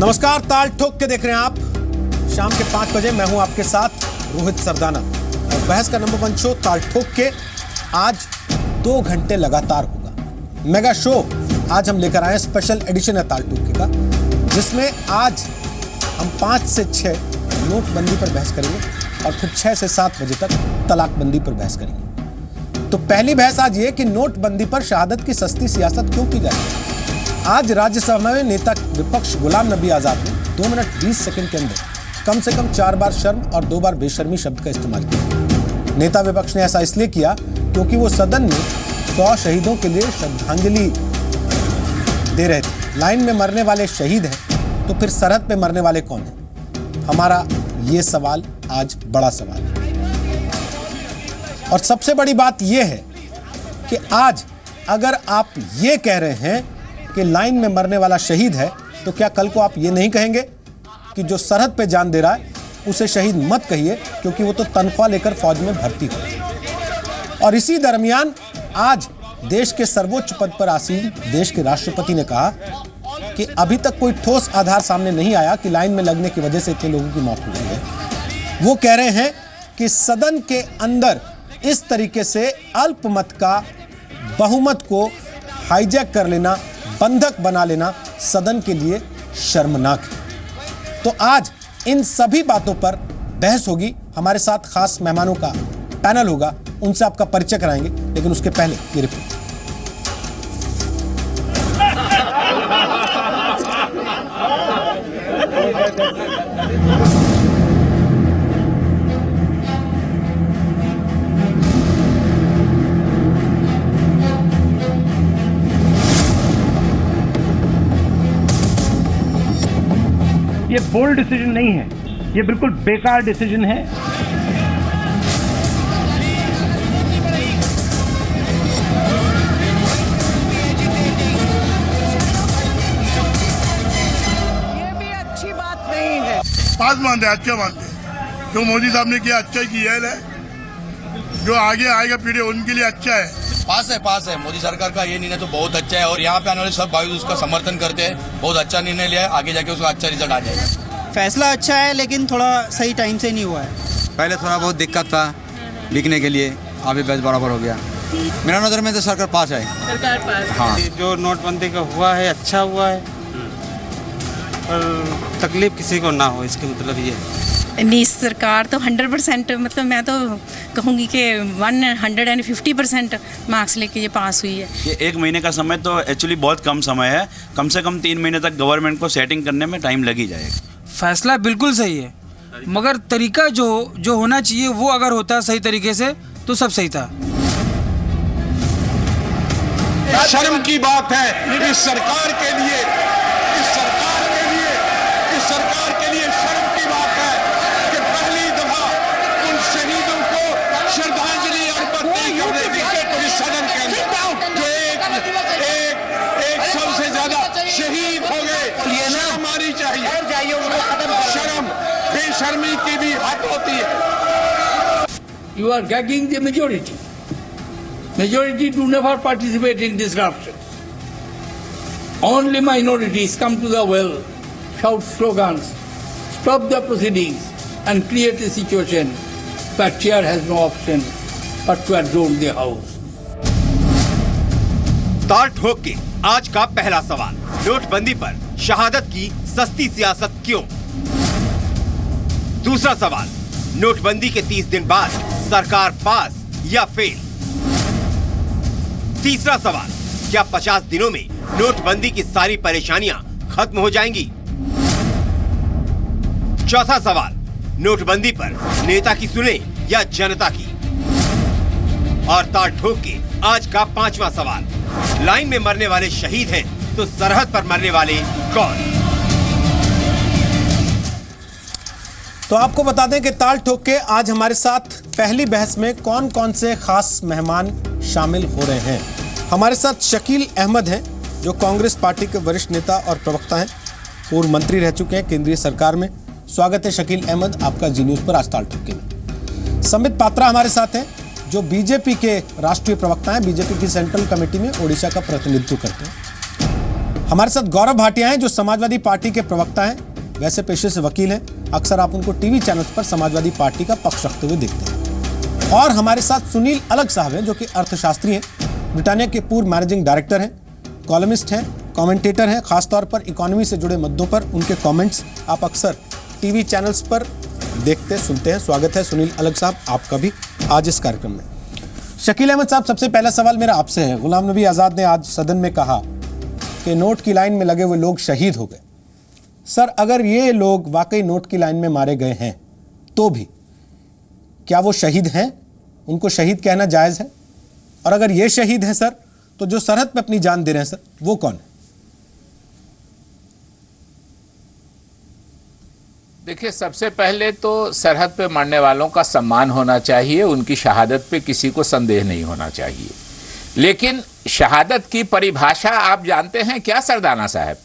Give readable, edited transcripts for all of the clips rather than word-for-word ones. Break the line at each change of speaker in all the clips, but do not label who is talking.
नमस्कार, ताल ठोक के देख रहे हैं आप। शाम के 5 बजे मैं हूं आपके साथ रोहित सरदाना और बहस का नंबर 1 शो ताल ठोक के आज 2 घंटे लगातार होगा। मेगा शो आज हम लेकर आए, स्पेशल एडिशन है ताल ठोक के का, जिसमें आज हम 5 से 6 नोटबंदी पर बहस करेंगे और फिर 6 से 7 बजे तक तलाकबंदी पर बहस करेंगे। तो पहली बहस आज ये कि नोटबंदी पर शहादत की सस्ती सियासत क्यों की जा रही है। आज राज्यसभा में नेता विपक्ष गुलाम नबी आजाद ने 2 मिनट 20 सेकंड के अंदर कम से कम 4 बार शर्म और 2 बार बेशर्मी शब्द का इस्तेमाल किया। नेता विपक्ष ने ऐसा इसलिए किया क्योंकि वो सदन में 100 शहीदों के लिए श्रद्धांजलि दे रहे थे। लाइन में मरने वाले शहीद हैं तो फिर सरहद पे मरने वाले कौन हैं? हमारा ये सवाल आज बड़ा सवाल है। और सबसे बड़ी बात यह है कि आज अगर आप ये कह रहे हैं कि लाइन में मरने वाला शहीद है, तो क्या कल को आप ये नहीं कहेंगे कि जो सरहद पे जान दे रहा है उसे शहीद मत कहिए, क्योंकि वो तो तनख्वाह लेकर फौज में भर्ती हो। और इसी दरमियान आज देश के सर्वोच्च पद पर आसीन देश के राष्ट्रपति ने कहा कि अभी तक कोई ठोस आधार सामने नहीं आया कि लाइन में लगने की वजह से इतने लोगों की मौत हो गई है। वो कह रहे हैं कि सदन के अंदर इस तरीके से अल्पमत का बहुमत को हाईजैक कर लेना, बंधक बना लेना सदन के लिए शर्मनाक है। तो आज इन सभी बातों पर बहस होगी। हमारे साथ खास मेहमानों का पैनल होगा, उनसे आपका परिचय कराएंगे, लेकिन उसके पहले ये रिपोर्ट।
ये बोल्ड डिसीजन नहीं है, ये बिल्कुल बेकार डिसीजन है।
ये भी अच्छी बात नहीं है।
पास मानते हैं, अच्छा मानते हैं। जो मोदी साहब ने किया अच्छा ही किया है। जो आगे आएगा पीढ़ी उनके लिए अच्छा है।
पास है। मोदी सरकार का ये निर्णय तो बहुत अच्छा है और यहाँ पे आने वाले सब भाई उसका समर्थन करते हैं। बहुत अच्छा निर्णय लिया है, आगे जाके उसका अच्छा रिजल्ट आ जाएगा।
फैसला अच्छा है, लेकिन थोड़ा सही टाइम से नहीं हुआ है।
पहले थोड़ा बहुत दिक्कत था बिकने के लिए, अभी बस बराबर हो गया। मेरा नज़र में तो सरकार पास है। हाँ,
जो नोटबंदी का हुआ है अच्छा हुआ है, पर तकलीफ किसी को ना हो, इसके मतलब ये
नहीं। सरकार तो 100%, मतलब मैं तो कहूँगी कि 150% मार्क्स लेके ये पास हुई है।
ये 1 महीने का समय तो एक्चुअली बहुत कम समय है। कम से कम 3 महीने तक गवर्नमेंट को सेटिंग करने में टाइम लग ही जाएगा।
फैसला बिल्कुल सही है, मगर तरीका जो होना चाहिए वो अगर होता सही तरीके से तो सब सही था।
शर्म की बात है इस सरकार के लिए, इस सरकार के लिए शर्म की बात है कि पहली दफा उन शहीदों को श्रद्धांजलि अर्पित नहीं करने दी इस सदन के अंदर, जो एक सबसे ज्यादा शहीद हो गए। शर्म आनी चाहिए। शर्म, बेशर्मी की भी हद होती है।
You are gagging the majority. Majority do never participate in disruption. Only minorities come to the well, shout slogans, stop the proceedings, and create a situation where chair has no option but to adjourn the house.
ताल ठोक के आज का पहला सवाल, नोटबंदी पर शहादत की सस्ती सियासत क्यों? दूसरा सवाल, नोटबंदी के 30 दिन बाद सरकार पास या फेल? तीसरा सवाल, क्या 50 दिनों में नोटबंदी की सारी परेशानियां खत्म हो जाएंगी? चौथा सवाल, नोटबंदी पर नेता की सुने या जनता की? और ताल ठोक के आज का 5वां सवाल, लाइन में मरने वाले शहीद हैं तो सरहद पर मरने वाले कौन?
तो आपको बता दें कि ताल ठोक के आज हमारे साथ पहली बहस में कौन कौन से खास मेहमान शामिल हो रहे हैं। हमारे साथ शकील अहमद हैं, जो कांग्रेस पार्टी के वरिष्ठ नेता और प्रवक्ता हैं, पूर्व मंत्री रह चुके हैं केंद्रीय सरकार में। स्वागत है शकील अहमद आपका जी न्यूज़ पर आज ताल ठोक के में। संबित पात्रा हमारे साथ हैं, जो बीजेपी के राष्ट्रीय प्रवक्ता हैं, बीजेपी की सेंट्रल कमेटी में ओडिशा का प्रतिनिधित्व करते हैं। हमारे साथ गौरव भाटिया हैं जो समाजवादी पार्टी के प्रवक्ता हैं, वैसे पेशे से वकील हैं। अक्सर आप उनको टीवी चैनल्स पर समाजवादी पार्टी का पक्ष रखते हुए देखते हैं। और हमारे साथ सुनील अलग साहब हैं जो कि अर्थशास्त्री हैं, ब्रिटानिया के पूर्व मैनेजिंग डायरेक्टर हैं, कॉलमिस्ट हैं, कमेंटेटर हैं। खासतौर पर इकोनॉमी से जुड़े मुद्दों पर उनके कमेंट्स आप अक्सर टीवी चैनल्स पर देखते सुनते हैं। स्वागत है सुनील अलग साहब आपका भी आज इस कार्यक्रम में। शकील अहमद साहब, सबसे पहला सवाल मेरा आपसे है। गुलाम नबी आज़ाद ने आज सदन में कहा कि नोट की लाइन में लगे हुए लोग शहीद हो गए। सर, अगर ये लोग वाकई नोट की लाइन में मारे गए हैं तो भी क्या वो शहीद हैं? उनको शहीद कहना जायज़ है? और अगर ये शहीद हैं सर, तो जो सरहद पे अपनी जान दे रहे हैं सर, वो कौन है?
देखिए, सबसे पहले तो सरहद पे मरने वालों का सम्मान होना चाहिए, उनकी शहादत पे किसी को संदेह नहीं होना चाहिए। लेकिन शहादत की परिभाषा आप जानते हैं क्या सरदाना साहब?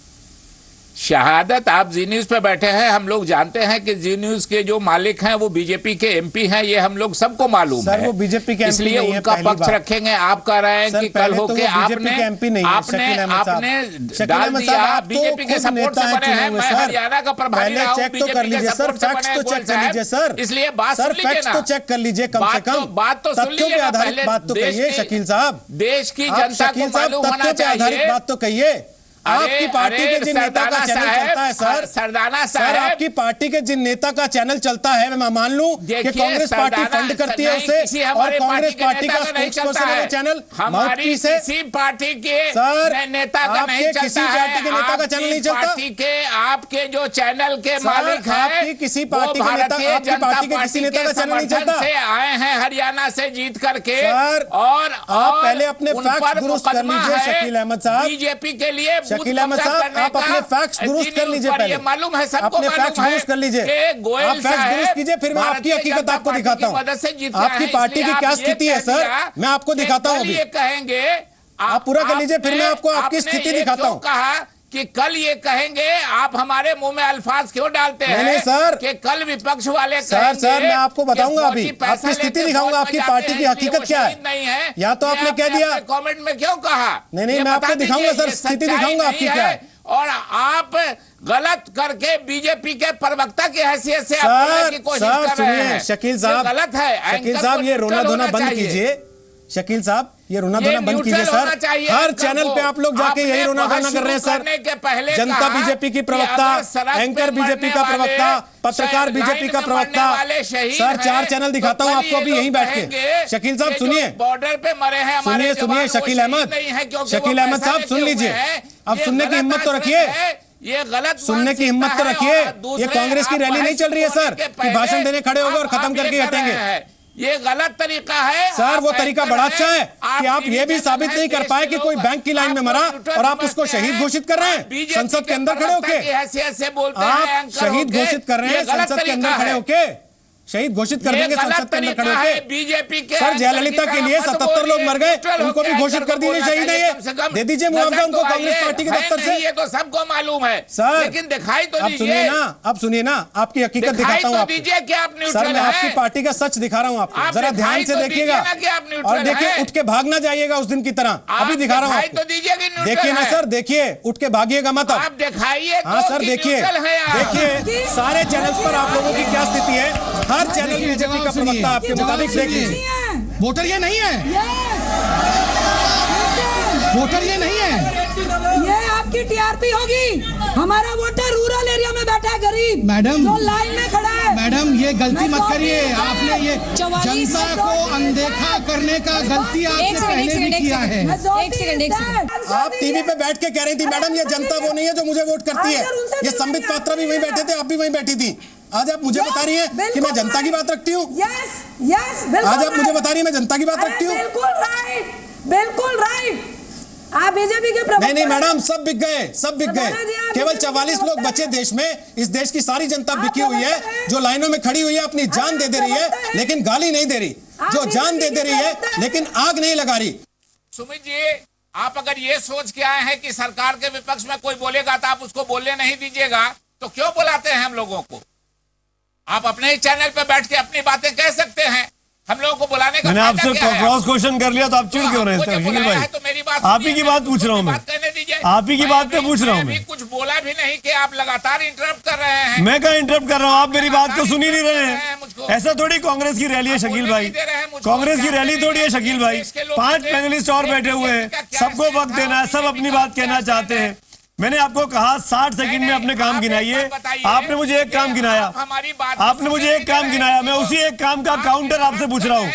शहादत, आप जी न्यूज पे बैठे हैं, हम लोग जानते हैं कि जी न्यूज के जो मालिक हैं वो बीजेपी के एमपी हैं, ये हम लोग सबको मालूम
सर,
है।
वो बीजेपी के
इसलिए उनका पक्ष रखेंगे। आप कह रहे हैं कि कल होके आपने डाल दिया बीजेपी के सपोर्ट से बने हैं, मैं हरियाणा का प्रभारी रहा हूं, बीजेपी के सपोर्ट से बने हैं, इसलिए बात सुन लीजिए ना,
तो चेक कर लीजिए, कम से कम
बात तो सुन लीजिए ना, पहले
बात तो कहिए शकील साहब,
देश की जनता को मालूम होना चाहिए।
बात तो कहिए। आपकी पार्टी के जिन नेता का चैनल चलता है सर,
सरदाना साहब,
सर आपकी पार्टी के जिन नेता का चैनल चलता है, मैं मान लूं कि कांग्रेस पार्टी फंड करती है उसे, और कांग्रेस पार्टी का स्पोक्सपर्सन है चैनल,
हमारी किसी पार्टी के नेता का नहीं चलता है,
किसी पार्टी के नेता का चैनल नहीं चलता।
पार्टी के आपके जो चैनल के मालिक हैं,
आपकी किसी पार्टी के नेता, आपकी पार्टी के किसी नेता का चैनल नहीं चलता।
से आए हैं हरियाणा से जीत करके,
और आप पहले अपने फैक्ट्स दुरुस्त कर लीजिए शकील अहमद साहब।
बीजेपी के लिए
शकील अहमद साहब, आप अपने फैक्ट्स दुरुस्त कर लीजिए पहले।
मालूम है सबको,
अपने फैक्ट्स दुरुस्त कर लीजिए, आप फैक्ट्स दुरुस्त कीजिए, फिर मैं आपकी हकीकत आपको दिखाता हूँ। आपकी पार्टी की क्या स्थिति है सर, मैं आपको दिखाता हूँ।
कहेंगे
आप पूरा कर लीजिए, फिर मैं आपको आपकी स्थिति दिखाता हूँ।
कहा कि कल ये कहेंगे, आप हमारे मुंह में अल्फाज क्यों डालते हैं?
नहीं सर,
कि कल विपक्ष वाले
सर मैं आपको बताऊंगा, अभी आपकी स्थिति दिखाऊंगा, आपकी पार्टी की हकीकत क्या है।
नहीं है,
या तो आपने कह दिया
कमेंट में क्यों कहा?
नहीं, मैं आपको दिखाऊंगा सर, स्थिति दिखाऊंगा आपकी क्या है।
और आप गलत करके बीजेपी के प्रवक्ता की हैसियत से बोलने की कोशिश कर रहे हैं।
शकील साहब,
गलत है।
शकील साहब, ये रोना धोना बंद कीजिए। शकील साहब, ये रोना धोना बंद कीजिए सर। हर चैनल पे आप लोग जाके यही रोना धोना कर रहे हैं सर। जनता बीजेपी की प्रवक्ता, एंकर बीजेपी का प्रवक्ता, पत्रकार बीजेपी का प्रवक्ता, सर 4 चैनल दिखाता हूँ आपको अभी यहीं बैठ के। शकील साहब सुनिए,
बॉर्डर पे मरे हैं,
सुनिए शकील अहमद, शकील अहमद साहब सुन लीजिए, अब सुनने की हिम्मत तो रखिए,
ये गलत
सुनने की हिम्मत तो रखिए। ये कांग्रेस की रैली नहीं चल रही है सर कि भाषण देने खड़े होंगे और खत्म करके हटेंगे।
ये गलत तरीका है
सर। वो तरीका बड़ा अच्छा है कि आप ये भी साबित नहीं कर पाए कि कोई बैंक की लाइन में मरा और आप उसको शहीद घोषित कर रहे हैं संसद के अंदर खड़े होके। आप शहीद घोषित कर रहे हैं संसद के अंदर खड़े होके, शहीद घोषित कर देंगे संसद के अंदर खड़े होकर।
बीजेपी के
सर जयललिता के लिए 77 लोग मर गए, उनको भी घोषित कर दीजिए शहीद है, ये दे दीजिए मुआवजा उनको कांग्रेस पार्टी के दफ्तर से।
ये तो सबको मालूम है
सर,
लेकिन दिखाई तो
अब सुनिए ना, अब सुनिए ना, आपकी हकीकत दिखाता हूँ आपको। सर मैं आपकी पार्टी का सच दिखा रहा हूँ आपको, जरा ध्यान से देखिएगा और देखिए, उठ के भाग ना जाइएगा उस दिन की तरह। अभी दिखा रहा हूँ आपको, देखिए ना सर, देखिए, उठ के भागिएगा मत आप दिखाइए। हाँ सर देखिए, देखिए सारे चैनल्स पर आप लोगों की क्या स्थिति है। हर चैनल बीजेपी का प्रवक्ता आपके मुताबिक देख लीजिए।
वोटर ये नहीं है, वोटर ये नहीं है,
ये आपकी टीआरपी होगी। हमारा वोटर रूरल एरिया में बैठा है, गरीब
मैडम
जो लाइन में खड़ा है।
मैडम ये गलती मत करिए, आपने ये जनता को अनदेखा करने का गलती आपने पहले भी किया है।
एक सेकंड,
आप टीवी पे बैठ के कह रही थी मैडम ये जनता वो नहीं है जो मुझे वोट करती है। ये संबित पात्रा भी वहीं बैठे थे, आप भी वहीं बैठी थी। आज आप मुझे बता रही हैं कि मैं जनता की बात रखती हूँ। आज आप मुझे बता रही हैं मैं जनता की बात रखती हूँ।
बिल्कुल राइट। आप बीजेपी के प्रवक्ता
नहीं मैडम, सब बिक गए, सब बिक गए। केवल 44 लोग बचे देश में। इस देश की सारी जनता बिकी हुई है, जो लाइनों में खड़ी हुई है, अपनी जान दे रही है लेकिन गाली नहीं दे रही, जो जान दे रही है लेकिन आग नहीं लगा रही।
सुमित जी, आप अगर ये सोच के आए हैं कि सरकार के विपक्ष में कोई बोलेगा तो आप उसको बोलने नहीं दीजिएगा, तो क्यों बुलाते हैं हम लोगों को? आप अपने ही चैनल पे बैठ के अपनी बातें कह सकते हैं। हम लोगों को बुलाने का
मैंने
फायदा
आपसे
क्या है?
क्रॉस क्वेश्चन कर लिया तो आप चिढ़ क्यों रहे
आपको
थे
जो
शकील
बुलाया है
भाई?
तो मेरी बात
आप ही
सुनिए,
की बात पूछ रहा हूँ मैं,
बात कहने दीजिए।
आप ही की बात पे पूछ रहा हूँ
मैं
मैं।
भी कुछ बोला भी नहीं कि आप लगातार इंटरप्ट कर रहे हैं।
मैं कहाँ इंटरप्ट कर रहा हूँ? आप मेरी बात को सुन ही नहीं रहे हैं।
मुझको।
ऐसा थोड़ी कांग्रेस की रैली है शकील भाई, कांग्रेस की रैली थोड़ी है शकील भाई। 5 पैनलिस्ट और बैठे हुए हैं, सबको वक्त देना है, सब अपनी बात कहना चाहते हैं। मैंने आपको कहा 60 सेकंड में अपने काम गिनाइए, आपने मुझे एक काम गिनाया, आपने मुझे एक काम गिनाया, मैं उसी एक काम का काउंटर आपसे पूछ रहा हूँ।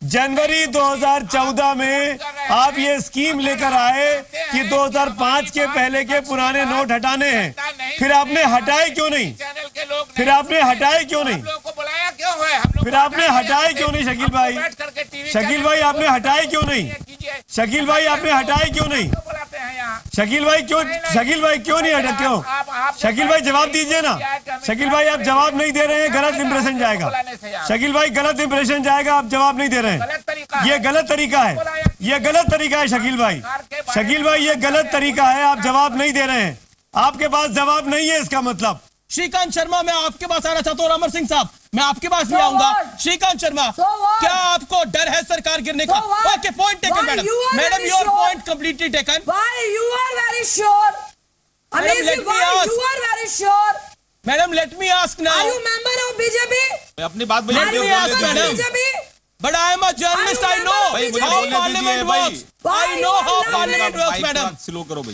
जनवरी 2014 में आप ये स्कीम लेकर आए कि 2005 के पहले के पुराने नोट हटाने हैं, फिर आपने हटाए क्यों नहीं? फिर आपने हटाए क्यों नहीं? फिर आपने हटाए क्यों नहीं शकील भाई? शकील भाई आपने हटाए क्यों नहीं? शकील भाई आपने हटाए क्यों नहीं? शकील भाई क्यों नहीं हटा? क्यों? शकील भाई जवाब दीजिए ना। शकील भाई आप जवाब नहीं दे रहे हैं, गलत इंप्रेशन जाएगा। शकील भाई गलत इंप्रेशन जाएगा, आप जवाब नहीं दे रहे हैं, ये गलत तरीका है, ये गलत तरीका है शकील भाई। शकील भाई ये गलत तरीका है, आप जवाब नहीं दे रहे हैं, आपके पास जवाब नहीं है, इसका मतलब।
श्रीकांत शर्मा मैं आपके पास आना चाहता हूँ। अमर सिंह साहब मैं आपके पास भी आऊंगा। श्रीकांत शर्मा क्या आपको डर है सरकार गिरने का? Okay point taken madam, madam your point completely taken.
Why you are very sure?
Madam,
Why you are very sure?
Madam let me ask now.
Are you member of BJP?
अपनी बात let me ask madam. But I am a journalist. I know how parliament works. I know how parliament works, madam.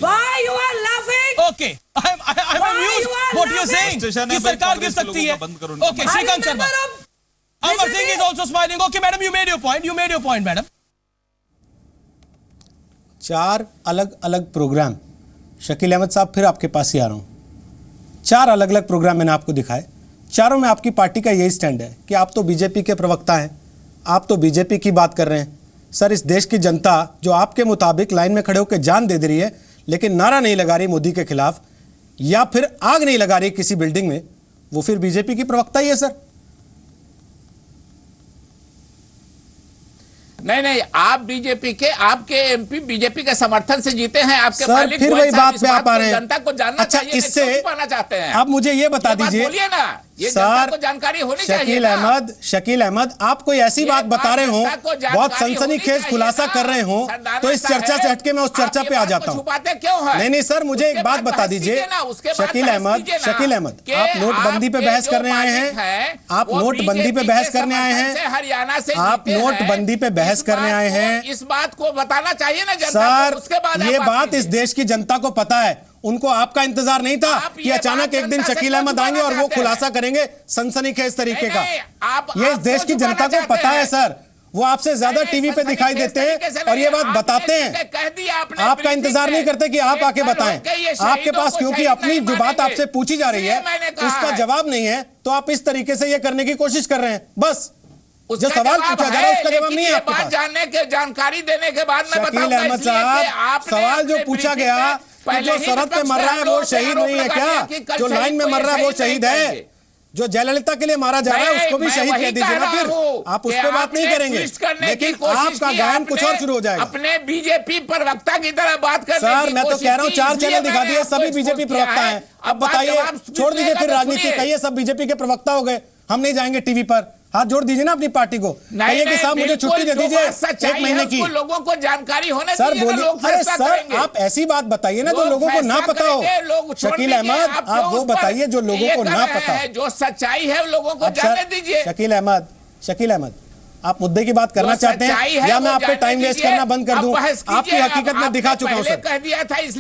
Why you are laughing?
Okay, I'm amused. What you are saying? कि सरकार गिर सकती है? Okay, Shrikant Sharma. Amar Singh is also smiling. Okay, madam, you made your point. You made your point, madam.
4 अलग अलग programme, Shakeel Ahmad साहब फिर आपके पास ही आ रहा हूँ। 4 अलग अलग प्रोग्राम मैंने आपको दिखाए, चारों में आपकी पार्टी का यही स्टैंड है कि आप तो बीजेपी के प्रवक्ता हैं, आप तो बीजेपी की बात कर रहे हैं। सर इस देश की जनता जो आपके मुताबिक लाइन में खड़े होकर जान दे रही है लेकिन नारा नहीं लगा रही मोदी के खिलाफ, या फिर आग नहीं लगा रही किसी बिल्डिंग में, वो फिर बीजेपी की प्रवक्ता ही है सर?
नहीं, आप बीजेपी के, आपके एमपी बीजेपी के समर्थन से जीते हैं। आपके
सर
मालिक
फिर वही बात पे आप आ रहे हैं।
जनता को जानना चाहिए कि
इससे
क्यों पाना चाहते हैं।
आप मुझे ये बता दीजिए,
बोलिए ना, ये जनता को जानकारी होनी चाहिए।
शकील अहमद आप कोई ऐसी बात बता रहे हो, बहुत सनसनीखेज खुलासा कर रहे हो, तो इस चर्चा से हटके मैं उस चर्चा पे आ जाता हूँ। नहीं सर मुझे एक बात बता दीजिए शकील अहमद, आप नोटबंदी पे बहस करने आए हैं, आप नोटबंदी पे बहस करने आए हैं,
हरियाणा से
आप नोटबंदी पे बहस करने आए हैं।
इस बात को बताना चाहिए ना जनता
सर,
उसके बाद
ये बात इस देश की जनता को पता है, उनको आपका इंतजार नहीं था कि अचानक एक दिन शकील अहमद आएंगे और वो खुलासा करेंगे सनसनीखेज तरीके का। ये इस देश की जनता को पता है सर, वो आपसे ज्यादा टीवी पे दिखाई देते हैं और ये बात बताते हैं, आपका इंतजार नहीं करते कि आप आके बताएं। आपके पास क्योंकि अपनी जो बात आपसे पूछी जा रही है उसका जवाब नहीं है, तो आप इस तरीके से ये करने की कोशिश कर रहे हैं। बस जो सवाल पूछा जा रहा है उसका जवाब नहीं है आपके पास।
जानने के, जानकारी देने के बाद मैं
शकील अहमद साहब सवाल जो पूछा गया कि जो सरहद पे मर रहा है वो शहीद नहीं है क्या? जो लाइन में मर रहा है वो शहीद है? जो जयललिता के लिए मारा जा रहा है उसको भी शहीद कह दीजिए ना, फिर आप उस पर बात नहीं करेंगे, लेकिन आपका गायन कुछ और शुरू हो जाएगा।
अपने बीजेपी प्रवक्ता की तरह बात कर
सर मैं तो कह रहा हूँ 4 चैनल दिखा दिए, सभी बीजेपी प्रवक्ता हैं। अब बताइए, छोड़ दीजिए फिर राजनीति, कहिए सब बीजेपी के प्रवक्ता हो गए, हम नहीं जाएंगे टीवी पर। हाथ जोड़ दीजिए ना अपनी पार्टी को, कहिए कि साहब मुझे छुट्टी दे दीजिए 1 महीने की।
लोगों को जानकारी होना
सर बोलिए। अरे सर आप ऐसी बात बताइए ना जो लोगों को ना पता हो। शकील अहमद आप वो बताइए जो लोगों को ना पता है,
जो सच्चाई है लोगों को जानने दीजिए।
शकील अहमद आप मुद्दे की बात करना चाहते हैं या मैं आप पे टाइम वेस्ट करना बंद कर दूं? आपकी हकीकत में दिखा चुका हूं सर,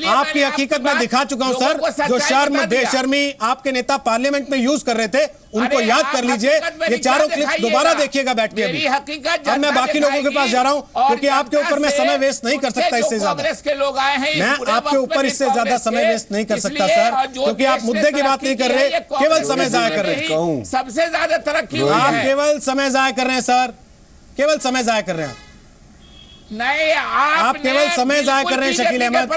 आपकी हकीकत में दिखा चुका हूं सर। जो शर्म बेशर्मी आपके नेता पार्लियामेंट में यूज कर रहे थे उनको याद कर लीजिए। ये चारों क्लिप्स दोबारा देखिएगा बैठ के। अभी अब मैं बाकी लोगों के पास जा रहा हूं क्योंकि आपके ऊपर मैं समय वेस्ट नहीं कर सकता इससे ज्यादा। मैं आपके ऊपर इससे ज्यादा समय वेस्ट नहीं कर सकता सर, क्योंकि आप मुद्दे की बात नहीं कर रहे, केवल समय जाया कर रहे हैं।
सबसे ज्यादा तरक्की
आप केवल समय जाया कर रहे हैं सर, केवल समय जाया कर रहे हैं।
नहीं
आप केवल समय जाया कर रहे हैं शकील अहमद,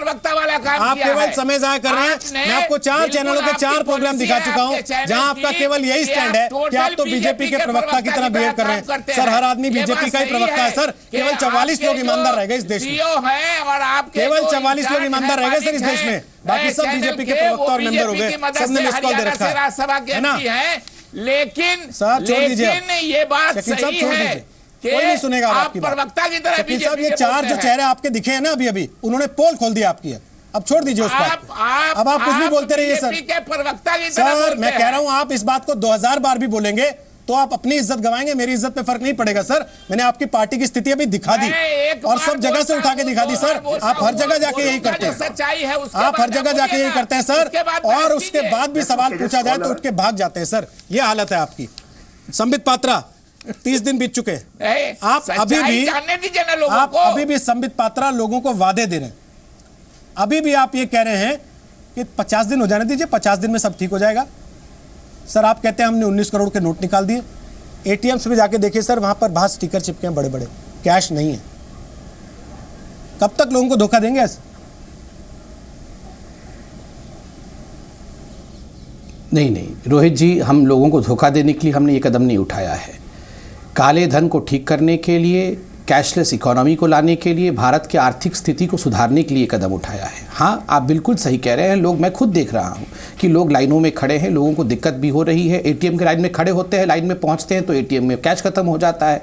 आप केवल समय जाया कर रहे हैं। मैं आपको 4 चैनलों के 4 प्रोग्राम दिखा चुका हूं जहां आपका केवल यही स्टैंड है कि आप तो बीजेपी के प्रवक्ता की तरह बिहेव कर रहे हैं। सर हर आदमी बीजेपी का ही प्रवक्ता है सर, केवल 44 लोग ईमानदार रह गए इस देश में, केवल 44 लोग ईमानदार रह गए सर इस देश में, बाकी सब बीजेपी के प्रवक्ता और मेंबर हो गए, सबने मिस कॉल दे रखा है ना।
लेकिन
सर छोड़ दीजिए,
ये बात सही है
कोई नहीं सुनेगा अब
आप
आपकी बात।
प्रवक्ता की तरह
शकील साहब, ये
बीजेपी के
चार
बोलते
जो
हैं।
चेहरे आपके दिखे हैं ना अभी उन्होंने पोल खोल दिया आपकी है। अब छोड़ दीजिए उस बात को। अब आप कुछ भी बोलते रहिए सर।
बीजेपी के प्रवक्ता की तरह
सर
बोलते
मैं कह
हैं।
रहा हूं आप इस बात को 2000 बार भी बोलेंगे तो आप अपनी इज्जत गवाएंगे, मेरी इज्जत पे फर्क नहीं पड़ेगा सर। मैंने आपकी पार्टी की स्थिति अभी दिखा दी और सब जगह से उठा के दिखा दी सर। आप हर जगह जाके यही करते हैं,
सच्चाई है उसके
आप हर
बाद
जगह जाके यही करते हैं सर। और उसके बाद भी सवाल पूछा जाए तो उठ के भाग जाते हैं सर। ये हालत है आपकी। संबित पात्रा, 30 दिन बीत चुके हैं, आप अभी भी संबित पात्रा लोगों को वादे दे रहे हैं। अभी भी आप ये कह रहे हैं कि 50 दिन हो जाने दीजिए, 50 दिन में सब ठीक हो जाएगा। सर आप कहते हैं हमने 19 करोड़ के नोट निकाल दिए। एटीएम्स में जाके देखिए सर, वहां पर बाहर स्टिकर चिपके हैं बड़े बड़े, कैश नहीं है। कब तक लोगों को धोखा देंगे ऐसे?
नहीं रोहित जी, हम लोगों को धोखा देने के लिए हमने ये कदम नहीं उठाया है। काले धन को ठीक करने के लिए, कैशलेस इकोनॉमी को लाने के लिए, भारत की आर्थिक स्थिति को सुधारने के लिए कदम उठाया है। हाँ, आप बिल्कुल सही कह रहे हैं। लोग, मैं खुद देख रहा हूँ कि लोग लाइनों में खड़े हैं, लोगों को दिक्कत भी हो रही है। एटीएम के लाइन में खड़े होते हैं, लाइन में पहुँचते हैं तो एटीएम में कैश खत्म हो जाता है।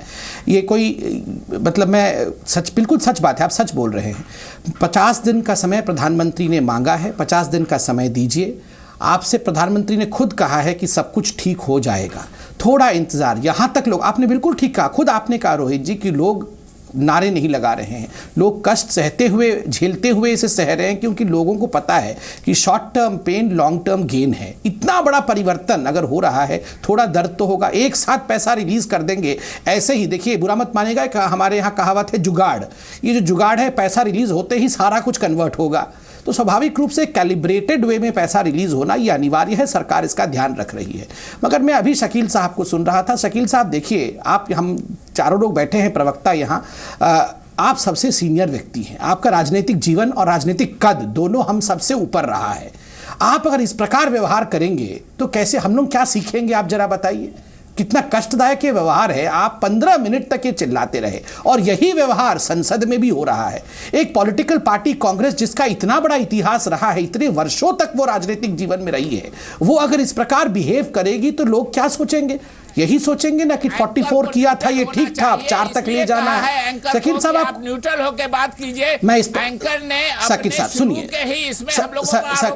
ये कोई मतलब मैं बिल्कुल सच बात है, आप सच बोल रहे हैं। 50 दिन का समय प्रधानमंत्री ने मांगा है, 50 दिन का समय दीजिए। आपसे प्रधानमंत्री ने खुद कहा है कि सब कुछ ठीक हो जाएगा, थोड़ा इंतजार। यहाँ तक लोग, आपने बिल्कुल ठीक कहा, खुद आपने कहा रोहित जी कि लोग नारे नहीं लगा रहे हैं, लोग कष्ट सहते हुए, झेलते हुए इसे सह रहे हैं, क्योंकि लोगों को पता है कि short term pain long term gain है। इतना बड़ा परिवर्तन अगर हो रहा है, थोड़ा दर्द तो होगा। एक साथ पैसा रिलीज कर देंगे ऐसे ही, देखिए बुरा मत मानेगा, हमारे यहाँ कहावत है जुगाड़। ये जो जुगाड़ है, पैसा रिलीज होते ही सारा कुछ कन्वर्ट होगा। तो स्वाभाविक रूप से कैलिब्रेटेड वे में पैसा रिलीज होना ये अनिवार्य है, सरकार इसका ध्यान रख रही है। मगर मैं अभी शकील साहब को सुन रहा था। शकील साहब देखिए, आप, हम चारों लोग बैठे हैं प्रवक्ता यहाँ, आप सबसे सीनियर व्यक्ति हैं, आपका राजनीतिक जीवन और राजनीतिक कद दोनों हम सबसे ऊपर रहा है। आप अगर इस प्रकार व्यवहार करेंगे तो कैसे, हम लोग क्या सीखेंगे, आप जरा बताइए। कितना कष्टदायक ये व्यवहार है। आप 15 मिनट तक ये चिल्लाते रहे और यही व्यवहार संसद में भी हो रहा है। एक पॉलिटिकल पार्टी कांग्रेस, जिसका इतना बड़ा इतिहास रहा है, इतने वर्षों तक वो राजनीतिक जीवन में रही है, वो अगर इस प्रकार बिहेव करेगी तो लोग क्या सोचेंगे? यही सोचेंगे ना कि 44 किया था, ये ठीक था, अब 4 तक ले जाना है। शकील साहब, आप
न्यूट्रल होकर बात कीजिए।
मैं इस
एंकर ने
शकील साहब सुनिए,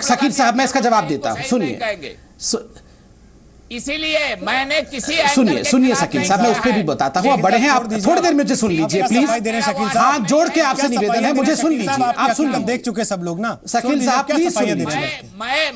शकील साहब मैं इसका जवाब देता हूँ, सुनिए।
इसीलिए मैंने किसी
सुनिए शकील साहब, मैं उस पर भी बताता हूँ। आप बड़े हैं, आप थोड़ी देर मुझे सुन लीजिए प्लीज। हाथ जोड़ के आपसे निवेदन है, मुझे सुन लीजिए। आप सुन,
देख चुके सब लोग ना।
शकील साहब प्लीज सुन लीजिए।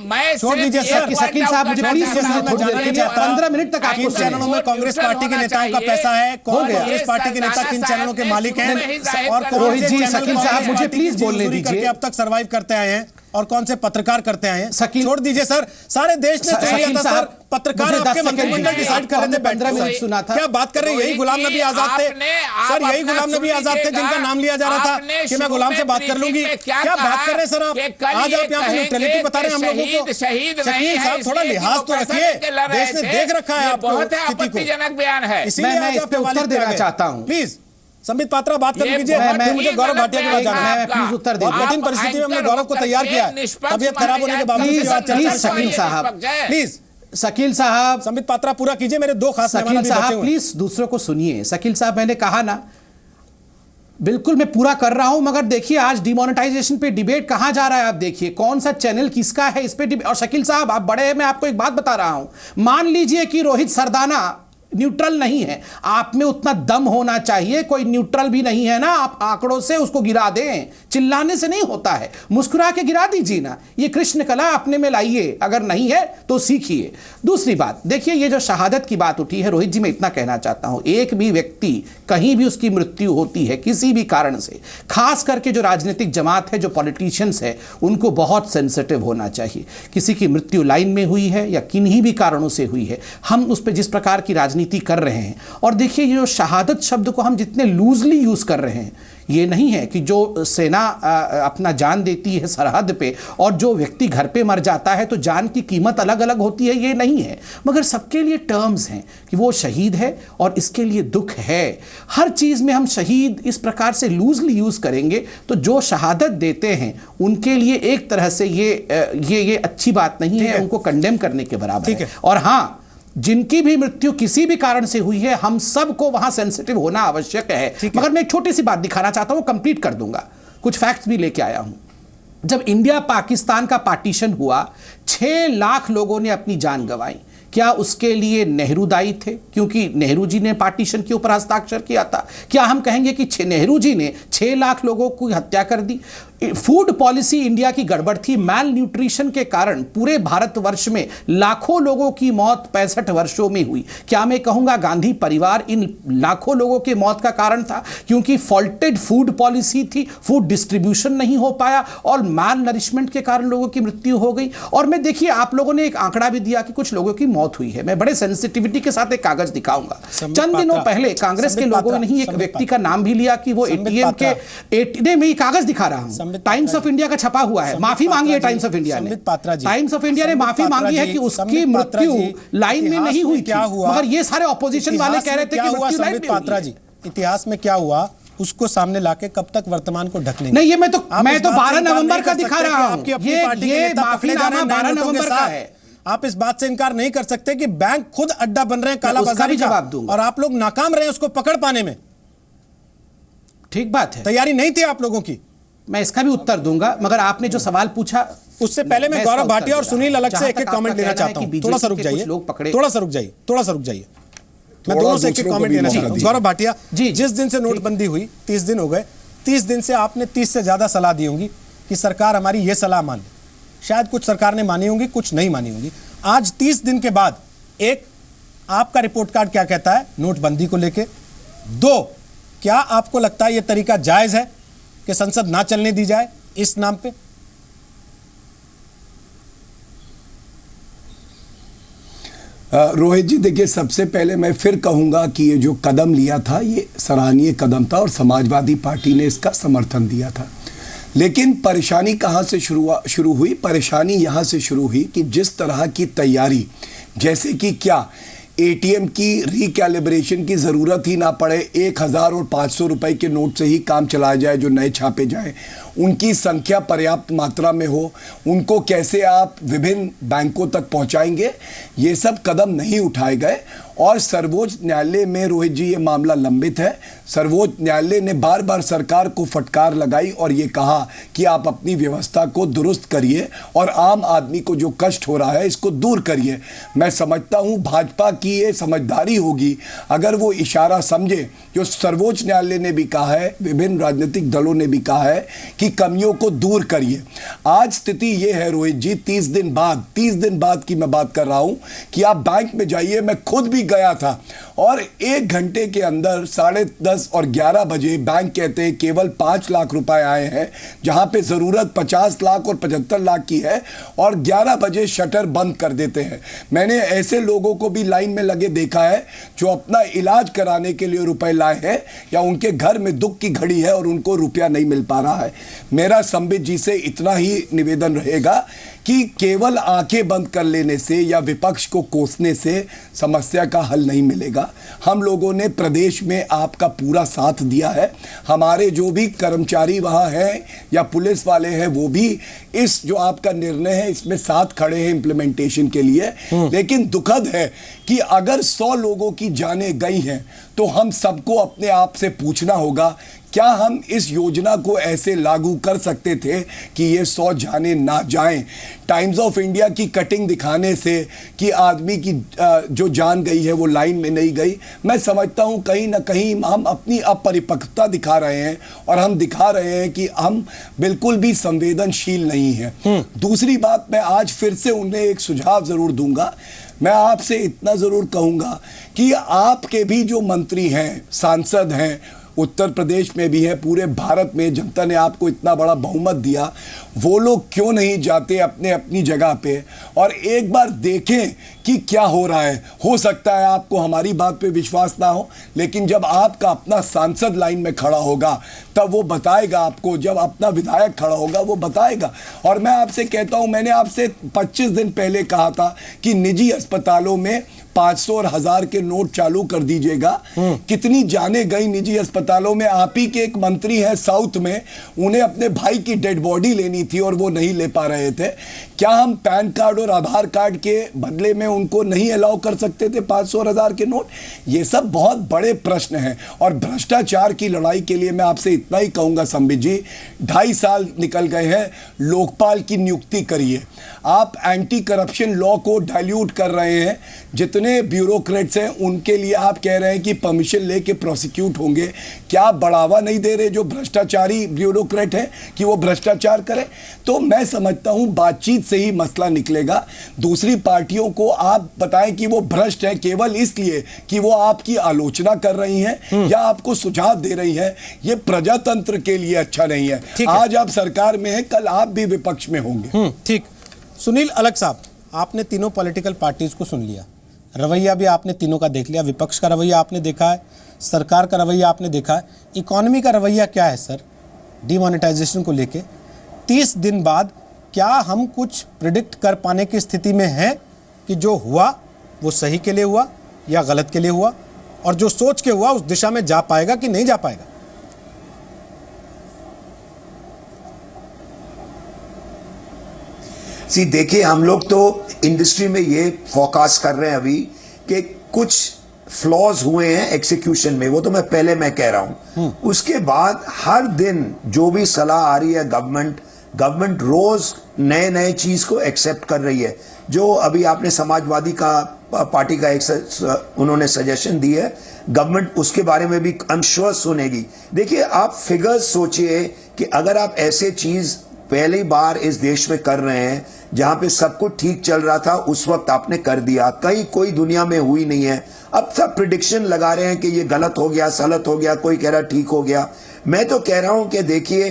मैं
छोड़ दीजिए सर।
शकील साहब मुझे प्लीज सुनिए, 15 मिनट तक आपको
चैनलों में कांग्रेस पार्टी के नेताओं का पैसा है, कांग्रेस पार्टी के नेता किन चैनलों के मालिक हैं, और
रोहित जी, शकील साहब मुझे प्लीज बोलने दीजिए।
अब तक सर्वाइव करते आए हैं और कौन से पत्रकार करते आए हैं। छोड़ दीजिए सर, सारे देश ने सुन लिया था सर, पत्रकार आपके मंत्रिमंडल डिसाइड कर रहे थे।
15 मिनट सुना था।
क्या बात कर रहे हैं? यही गुलाम नबी आजाद थे सर, यही गुलाम नबी आजाद थे जिनका नाम लिया जा रहा था कि मैं गुलाम से बात कर लूंगी। क्या बात कर रहे हैं सर आप? आज आप यहाँ पे न्यूट्रलिटी बता रहे हैं हम लोगों को। शकील साहब थोड़ा लिहाज तो रखिए, देश ने देख रखा है आपको स्थिति को,
बयान है।
इसीलिए
मैं इस पे उत्तर देना चाहता हूँ।
प्लीज संबित पात्रा बात कर लीजिए। मुझे गौरव भाटिया के पास जाना है, प्लीज उत्तर दे। कठिन परिस्थिति में हमने गौरव को तैयार किया है, तबियत खराब होने के बावजूद
शकील साहब
प्लीज,
शकील साहब
संबित पात्रा पूरा कीजिए। मेरे 2 खास
शकील साहब प्लीज दूसरों को सुनिए। शकील साहब, मैंने कहा ना, बिल्कुल मैं पूरा कर रहा हूं, मगर देखिए आज डिमोनेटाइजेशन पे डिबेट कहां जा रहा है। आप देखिए कौन सा चैनल किसका है, इस पे डिबेट। और शकील साहब आप बड़े हैं, मैं आपको एक बात बता रहा हूं। मान लीजिए कि रोहित सरदाना न्यूट्रल नहीं है, आप में उतना दम होना चाहिए। कोई न्यूट्रल भी नहीं है ना, आप आंकड़ों से उसको गिरा दें, चिल्लाने से नहीं होता है, मुस्कुरा के गिरा दीजिए ना। ये कृष्ण कला अपने में लाइए, अगर नहीं है तो सीखिए। दूसरी बात देखिए, ये जो शहादत की बात उठी है रोहित जी, मैं इतना कहना चाहता हूं, एक भी व्यक्ति कहीं भी उसकी मृत्यु होती है किसी भी कारण से, खास करके जो राजनीतिक जमात है, जो पॉलिटिशियंस है, उनको बहुत सेंसिटिव होना चाहिए। किसी की मृत्यु लाइन में हुई है या किन्हीं भी कारणों से हुई है, हम उस पर जिस प्रकार की राजनीति कर रहे हैं, और देखिए ये जो शहादत शब्द को हम जितने लूजली यूज कर रहे हैं, ये नहीं है कि जो सेना अपना जान देती है सरहद पे और जो व्यक्ति घर पे मर जाता है तो जान की कीमत अलग अलग होती है, ये नहीं है। मगर सबके लिए टर्म्स हैं कि वो शहीद है और इसके लिए दुख है। हर चीज़ में हम शहीद इस प्रकार से लूजली यूज़ करेंगे तो जो शहादत देते हैं उनके लिए एक तरह से ये अच्छी बात नहीं है, उनको कंडेम करने के बराबर है। और हाँ, जिनकी भी मृत्यु किसी भी कारण से हुई है, हम सबको वहां सेंसिटिव होना आवश्यक है। मगर मैं एक छोटी सी बात दिखाना चाहता हूं, कंप्लीट कर दूंगा, कुछ फैक्ट्स भी लेके आया हूं। जब इंडिया पाकिस्तान का पार्टीशन हुआ, 6 लाख लोगों ने अपनी जान गंवाई। क्या उसके लिए नेहरू दायी थे, क्योंकि नेहरू जी ने पार्टीशन के ऊपर हस्ताक्षर किया था? क्या हम कहेंगे कि नेहरू जी ने 6 लाख लोगों की हत्या कर दी? फूड पॉलिसी इंडिया की गड़बड़ थी। मैल न्यूट्रिशन के कारण पूरे भारतवर्ष में लाखों लोगों की मौत 65 वर्षों में हुई। क्या मैं कहूंगा गांधी परिवार इन लाखों लोगों की मौत का कारण था? क्योंकि फॉल्टेड फूड पॉलिसी थी, फूड डिस्ट्रीब्यूशन नहीं हो पाया और मैल नरिशमेंट के कारण लोगों की मृत्यु हो गई। और मैं देखिए, आप लोगों ने एक आंकड़ा भी दिया कि कुछ लोगों की मौत हुई है। मैं बड़े सेंसिटिविटी के साथ एक कागज दिखाऊंगा। चंद दिनों पहले कांग्रेस के लोगों ने ही एक व्यक्ति का नाम भी लिया कि वो एटीएम के मैं कागज दिखा रहा हूं, टाइम्स ऑफ इंडिया का छपा हुआ है, माफी मांगी है टाइम्स ऑफ इंडिया ने। टाइम्स ऑफ इंडिया ने माफी मांगी है कि उसकी मृत्यु लाइन में नहीं हुई थी, मगर ये सारे ऑपोजिशन वाले कह रहे थे कि मृत्यु लाइन में हुई है।
इतिहास में क्या हुआ उसको सामने लाके कब तक वर्तमान को ढक लेंगे?
नहीं, ये मैं तो 12 नवंबर का दिखा रहा हूं। ये माफीनामा 12 नवंबर का है।
आप इस बात से इनकार नहीं कर सकते कि बैंक खुद अड्डा बन रहे हैं कालाबाजारी का,
जवाब दूंगा,
और आप लोग नाकाम रहे उसको पकड़ पाने में।
ठीक बात है,
तैयारी नहीं थी आप लोगों की।
मैं इसका भी उत्तर दूंगा, मगर आपने जो सवाल पूछा
उससे पहले मैं गौरव भाटिया और सुनील अलग से एक एक कमेंट लेना चाहता हूं। थोड़ा सा रुक जाइए, थोड़ा सा रुक जाइए। मैं दोनों से एक एक कमेंट लेना चाहता हूं। गौरव भाटिया जी, जिस दिन से नोटबंदी हुई 30 दिन हो गए, 30 दिन से आपने 30 से ज्यादा सलाह दी होंगी कि सरकार हमारी ये सलाह मान ले। शायद कुछ सरकार ने मानी होंगी, कुछ नहीं मानी होंगी। आज 30 दिन के बाद एक, आपका रिपोर्ट कार्ड क्या कहता है नोटबंदी को लेके? 2, क्या आपको लगता है यह तरीका जायज है कि संसद ना चलने दी जाए इस नाम पे?
रोहित जी, देखिए, सबसे पहले मैं फिर कहूंगा कि ये जो कदम लिया था ये सराहनीय कदम था और समाजवादी पार्टी ने इसका समर्थन दिया था। लेकिन परेशानी कहाँ से शुरू हुई? परेशानी यहाँ से शुरू हुई कि जिस तरह की तैयारी, जैसे कि क्या एटीएम की रिकैलिब्रेशन की ज़रूरत ही ना पड़े, 1000 और 500 रुपए के नोट से ही काम चलाया जाए, जो नए छापे जाए, उनकी संख्या पर्याप्त मात्रा में हो, उनको कैसे आप विभिन्न बैंकों तक पहुंचाएंगे, ये सब कदम नहीं उठाए गए। और सर्वोच्च न्यायालय में, रोहित जी, ये मामला लंबित है। सर्वोच्च न्यायालय ने बार बार सरकार को फटकार लगाई और ये कहा कि आप अपनी व्यवस्था को दुरुस्त करिए और आम आदमी को जो कष्ट हो रहा है इसको दूर करिए। मैं समझता हूँ भाजपा की ये समझदारी होगी अगर वो इशारा समझे, जो सर्वोच्च न्यायालय ने भी कहा है, विभिन्न राजनीतिक दलों ने भी कहा है कि कमियों को दूर करिए। आज स्थिति ये है रोहित जी, 30 दिन बाद की मैं बात कर रहा हूँ, कि आप बैंक में जाइए। मैं खुद भी गया था और 1 घंटे के अंदर 10:30 और 11 बजे बैंक कहते हैं केवल 5 लाख रुपए आए हैं, जहां पे जरूरत 50 लाख और 75 लाख की है, और 11 बजे शटर बंद कर देते हैं। मैंने ऐसे लोगों को भी लाइन में लगे देखा है जो अपना इलाज कराने के लिए रुपए लाए हैं, या उनके घर में दुख की घड़ी है और उनको रुपया नहीं मिल पा रहा है। मेरा संबित जी से इतना ही निवेदन रहेगा कि केवल आंखें बंद कर लेने से या विपक्ष को कोसने से समस्या का हल नहीं मिलेगा। हम लोगों ने प्रदेश में आपका पूरा साथ दिया है। हमारे जो भी कर्मचारी वहाँ हैं या पुलिस वाले हैं, वो भी इस जो आपका निर्णय है इसमें साथ खड़े हैं इम्प्लीमेंटेशन के लिए। लेकिन दुखद है कि अगर 100 लोगों की जानें गई हैं तो हम सबको अपने आप से पूछना होगा, क्या हम इस योजना को ऐसे लागू कर सकते थे कि ये 100 जाने ना जाएं? टाइम्स ऑफ इंडिया की कटिंग दिखाने से कि आदमी की जो जान गई है वो लाइन में नहीं गई, मैं समझता हूं कहीं ना कहीं हम अपनी अपरिपक्वता दिखा रहे हैं और हम दिखा रहे हैं कि हम बिल्कुल भी संवेदनशील नहीं हैं। दूसरी बात, मैं आज फिर से उन्हें एक सुझाव जरूर दूंगा। मैं आपसे इतना जरूर कहूंगा कि आपके भी जो मंत्री हैं, सांसद हैं, उत्तर प्रदेश में भी है, पूरे भारत में जनता ने आपको इतना बड़ा बहुमत दिया, वो लोग क्यों नहीं जाते अपने अपनी जगह पे और एक बार देखें कि क्या हो रहा है। हो सकता है आपको हमारी बात पे विश्वास ना हो, लेकिन जब आपका अपना सांसद लाइन में खड़ा होगा तब वो बताएगा आपको, जब अपना विधायक खड़ा होगा वो बताएगा। और मैं आपसे कहता हूं, मैंने आपसे 25 दिन पहले कहा था कि निजी अस्पतालों में 500 और 1000 के नोट चालू कर दीजिएगा। कितनी जाने गई निजी अस्पतालों में। आप ही के एक मंत्री हैं साउथ में, उन्हें अपने भाई की डेड बॉडी लेनी थी और वो नहीं ले पा रहे थे। क्या हम पैन कार्ड और आधार कार्ड के बदले में उनको नहीं अलाउ कर सकते थे 500 और 1000 के नोट? ये सब बहुत बड़े प्रश्न हैं। और भ्रष्टाचार की लड़ाई के लिए मैं आपसे इतना ही कहूँगा संबित जी, 2.5 साल निकल गए हैं, लोकपाल की नियुक्ति करिए। आप एंटी करप्शन लॉ को डाइल्यूट कर रहे हैं। जितने ब्यूरोक्रेट्स हैं उनके लिए आप कह रहे हैं कि परमिशन लेके प्रोसिक्यूट होंगे। क्या बढ़ावा नहीं दे रहे जो भ्रष्टाचारी ब्यूरोक्रेट हैं कि वो भ्रष्टाचार करें? तो मैं समझता हूं बातचीत से ही मसला निकलेगा। दूसरी पार्टियों को आप बताएं कि वो भ्रष्ट है केवल इसलिए कि वो आपकी आलोचना कर रही हैं या आपको सुझाव दे रही हैं। ये प्रजातंत्र के लिए अच्छा नहीं है। आज आप सरकार में हैं, कल आप भी विपक्ष में होंगे।
ठीक। सुनील अलग साहब, आपने तीनों पॉलिटिकल पार्टीज को सुन लिया, रवैया भी आपने तीनों का देख लिया। विपक्ष का रवैया आपने देखा है, सरकार का रवैया आपने देखा है। इकोनॉमी का रवैया क्या है सर डिमोनेटाइजेशन को लेके? 30 दिन बाद क्या हम कुछ प्रिडिक्ट कर पाने की स्थिति में हैं कि जो हुआ वो सही के लिए हुआ या गलत के लिए हुआ, और जो सोच के हुआ उस दिशा में जा पाएगा कि नहीं जा पाएगा?
देखिए, हम लोग तो इंडस्ट्री में ये फोरकास्ट कर रहे हैं अभी कि कुछ फ्लॉज हुए हैं एग्जीक्यूशन में, वो तो मैं कह रहा हूं। उसके बाद हर दिन जो भी सलाह आ रही है गवर्नमेंट रोज नए चीज को एक्सेप्ट कर रही है। जो अभी आपने समाजवादी का पार्टी का एक उन्होंने सजेशन दी है, गवर्नमेंट उसके बारे में भी आई एम श्योर सुनेगी। देखिए, आप फिगर्स सोचिए कि अगर आप ऐसे चीज पहली बार इस देश में कर रहे हैं जहां पे सब कुछ ठीक चल रहा था, उस वक्त आपने कर दिया, कहीं कोई दुनिया में हुई नहीं है। अब सब प्रिडिक्शन लगा रहे हैं कि ये गलत हो गया, सलत हो गया, कोई कह रहा ठीक हो गया। मैं तो कह रहा हूं कि देखिए,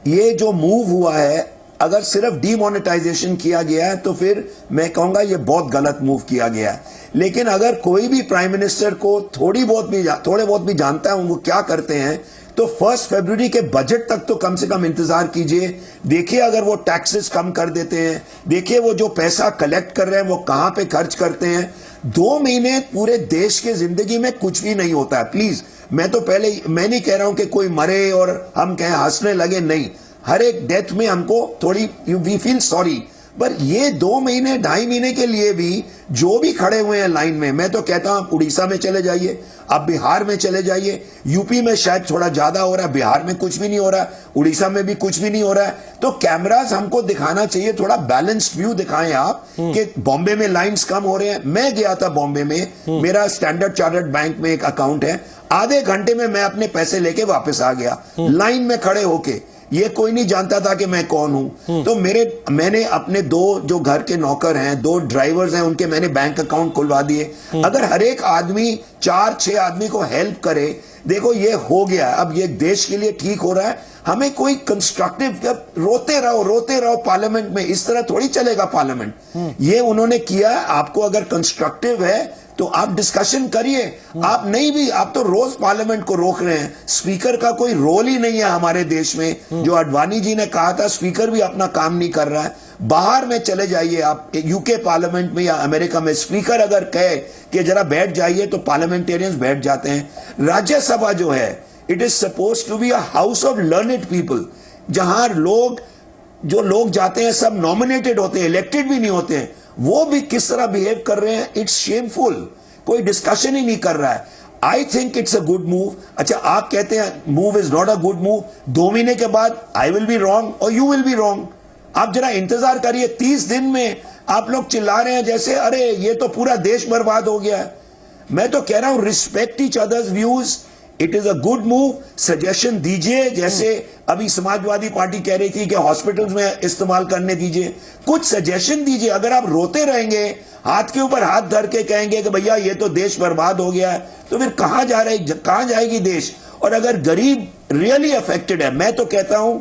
ये जो मूव हुआ है, अगर सिर्फ डीमोनेटाइजेशन किया गया है तो फिर मैं कहूंगा ये बहुत गलत मूव किया गया है। लेकिन अगर कोई भी प्राइम मिनिस्टर को थोड़े बहुत भी जानता है वो क्या करते हैं, तो 1 फरवरी के बजट तक तो कम से कम इंतजार कीजिए। देखिए, अगर वो टैक्सेस कम कर देते हैं, देखिए वो जो पैसा कलेक्ट कर रहे हैं वो कहां पे खर्च करते हैं। 2 महीने पूरे देश के जिंदगी में कुछ भी नहीं होता है। प्लीज, मैं नहीं कह रहा हूं कि कोई मरे और हम कहें हंसने लगे, नहीं। हर एक डेथ में हमको थोड़ी वी फील सॉरी, पर ये 2 महीने 2.5 महीने के लिए भी जो भी खड़े हुए हैं लाइन में, मैं तो कहता हूं आप उड़ीसा में चले जाइए, आप बिहार में चले जाइए, यूपी में शायद थोड़ा ज्यादा हो रहा है, बिहार में कुछ भी नहीं हो रहा है, उड़ीसा में भी कुछ भी नहीं हो रहा है। तो कैमरास हमको दिखाना चाहिए, थोड़ा बैलेंस्ड व्यू दिखाएं आप कि बॉम्बे में लाइन्स कम हो रहे हैं। मैं गया था बॉम्बे में, मेरा स्टैंडर्ड चार्टर्ड बैंक में एक अकाउंट है, आधे घंटे में मैं अपने पैसे लेके वापस आ गया, लाइन में खड़े होके। ये कोई नहीं जानता था कि मैं कौन हूं। तो मैंने अपने 2 जो घर के नौकर हैं, 2 ड्राइवर्स हैं, उनके मैंने बैंक अकाउंट खुलवा दिए। अगर हर एक आदमी 4-6 आदमी को हेल्प करे, देखो ये हो गया, अब ये देश के लिए ठीक हो रहा है। हमें कोई कंस्ट्रक्टिव, रोते रहो पार्लियामेंट में, इस तरह थोड़ी चलेगा पार्लियामेंट। ये उन्होंने किया। आपको अगर कंस्ट्रक्टिव है तो आप डिस्कशन करिए। आप नहीं भी, आप तो रोज पार्लियामेंट को रोक रहे हैं। स्पीकर का कोई रोल ही नहीं है हमारे देश में। जो अडवाणी जी ने कहा था, स्पीकर भी अपना काम नहीं कर रहा है। बाहर में चले जाइए आप, यूके पार्लियामेंट में या अमेरिका में, स्पीकर अगर कहे कि जरा बैठ जाइए तो पार्लियामेंटेरियंस बैठ जाते हैं। राज्यसभा जो है, it is suppose to be a house of learned people, जहां जो लोग जाते हैं सब नॉमिनेटेड होते हैं, इलेक्टेड भी नहीं होते हैं। वो भी किस तरह बिहेव कर रहे हैं, इट्स शेमफुल। कोई डिस्कशन ही नहीं कर रहा है। I think it's a good move. अच्छा, आप कहते हैं move is not a good move, 2 महीने के बाद आई विल बी रॉन्ग और यू विल बी रॉन्ग। आप जरा इंतजार करिए। 30 दिन में आप लोग चिल्ला रहे हैं जैसे अरे ये तो पूरा देश बर्बाद हो गया है। मैं तो कह रहा हूं respect each others views, it is a good move. Suggestion दीजिए, जैसे अभी समाजवादी पार्टी कह रही थी कि हॉस्पिटल्स में इस्तेमाल करने दीजिए, कुछ सजेशन दीजिए। अगर आप रोते रहेंगे, हाथ के ऊपर हाथ धर के कहेंगे कि भैया ये तो देश बर्बाद हो गया है, तो फिर कहां जाएगी देश। और अगर गरीब रियली अफेक्टेड है, मैं तो कहता हूं